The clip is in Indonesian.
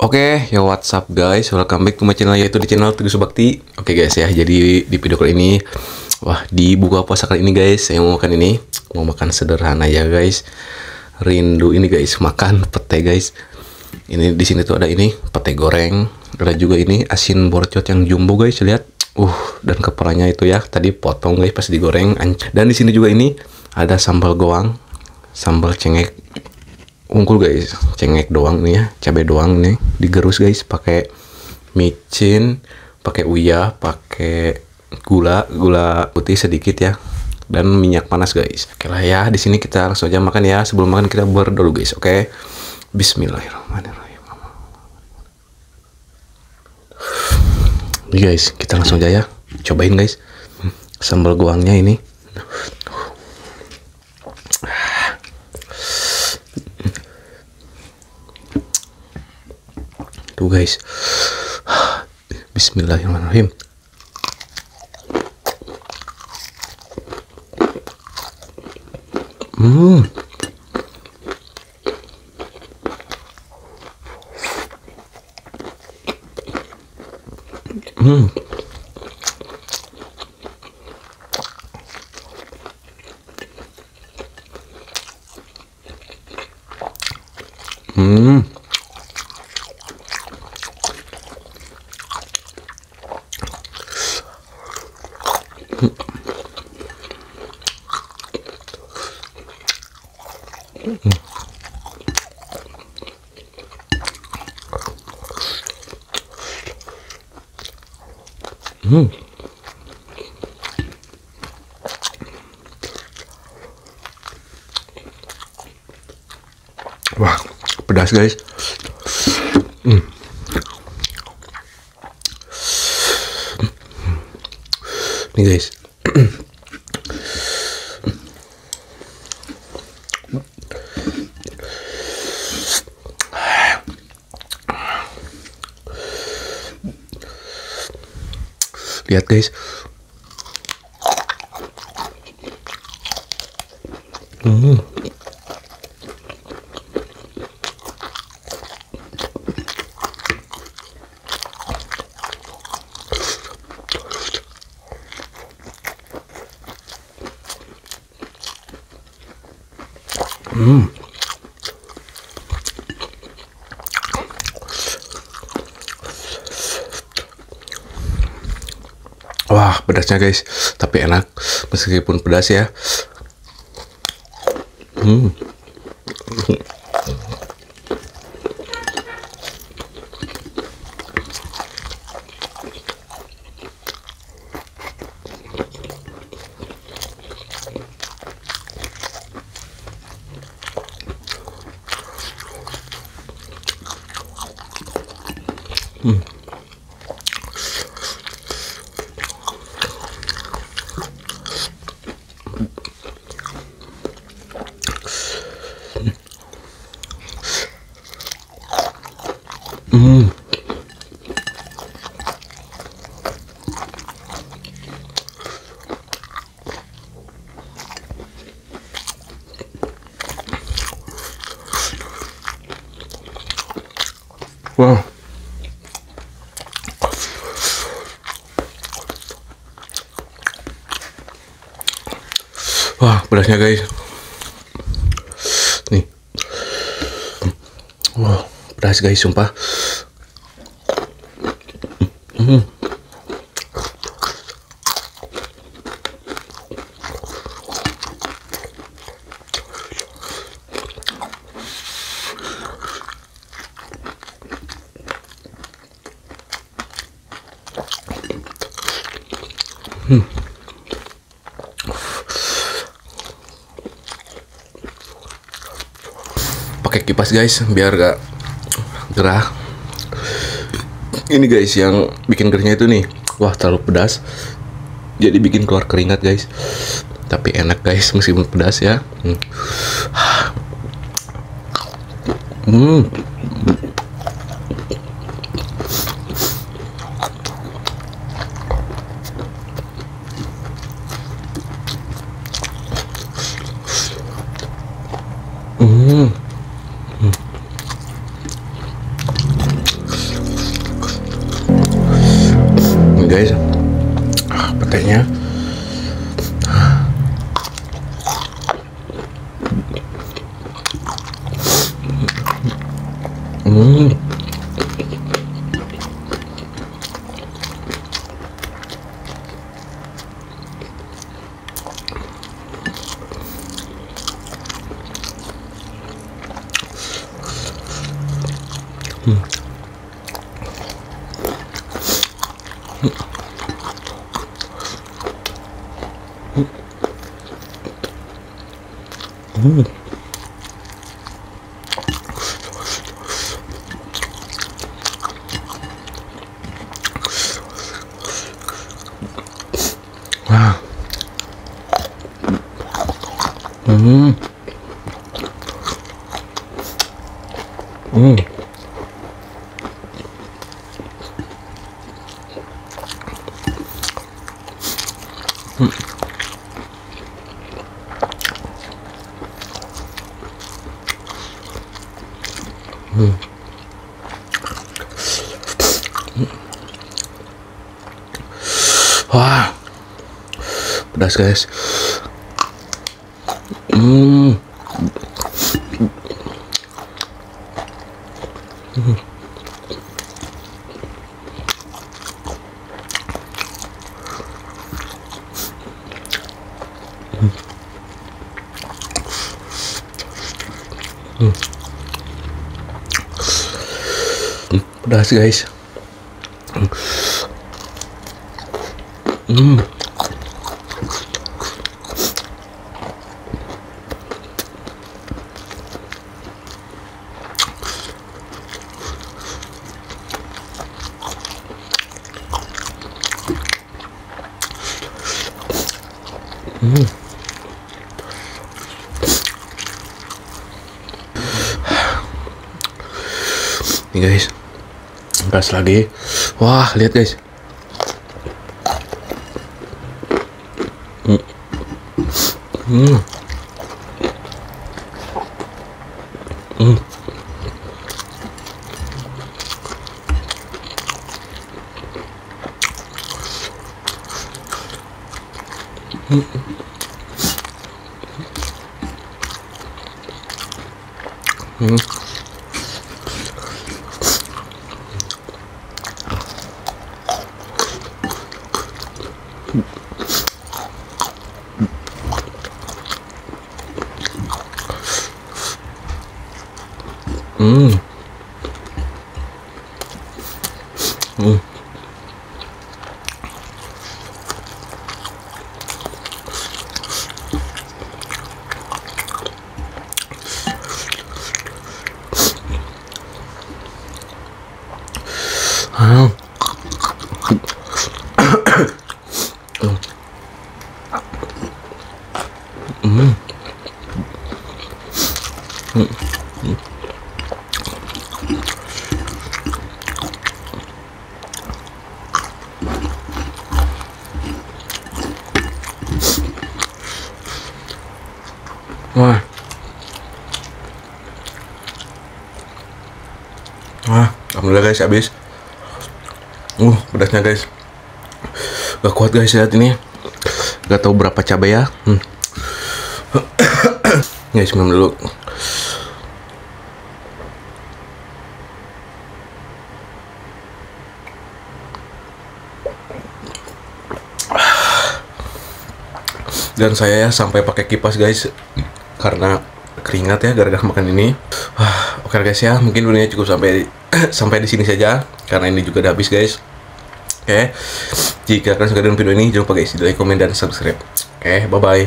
Oke, ya what's up guys, welcome back to my channel, yaitu di channel Teguh Subakti. Oke guys ya, jadi di video kali ini, wah di buka puasa kali ini guys, saya mau makan ini, mau makan sederhana ya guys. Rindu ini guys, makan pete guys. Ini di sini tuh ada ini pete goreng, ada juga ini asin borcot yang jumbo guys, lihat. Dan kepalanya itu ya, tadi potong guys pas digoreng. Dan di sini juga ini ada sambal goang, sambal cengek. Unggul guys, cengek doang nih ya, cabai doang nih, digerus guys, pakai micin, pakai uyah, pakai gula putih sedikit ya, dan minyak panas guys. Oke lah ya, di sini kita langsung aja makan ya. Sebelum makan kita berdoa guys, oke? Bismillahirrahmanirrahim. Nih guys, kita langsung aja ya, cobain guys, sambal goangnya ini. Tuh guys, Bismillahirrahmanirrahim. Wah, pedas guys. Nih guys. Lihat guys. Wah, pedasnya guys, tapi enak meskipun pedas ya. Wow. Wah, pedasnya guys. Nih. Wow, pedas guys, sumpah. Pakai kipas guys biar gak gerah. Ini guys yang bikin gerahnya itu nih, wah terlalu pedas jadi bikin keluar keringat guys, tapi enak guys meskipun pedas ya. guys. Petainya. Wah. Wah, pedas guys. Pedas guys. Nih guys, gas lagi. Wah, lihat guys. Wah. Wah, alhamdulillah guys, habis. Pedasnya guys. Gak kuat guys lihat ini. Gak tahu berapa cabai ya. Guys, minum dulu. Dan saya sampai pakai kipas guys karena keringat ya gara-gara makan ini. Oke guys ya, mungkin videonya cukup sampai di sini saja karena ini juga udah habis guys. Oke, jika kalian suka dengan video ini jangan lupa guys di like, komen dan subscribe. Oke, bye bye.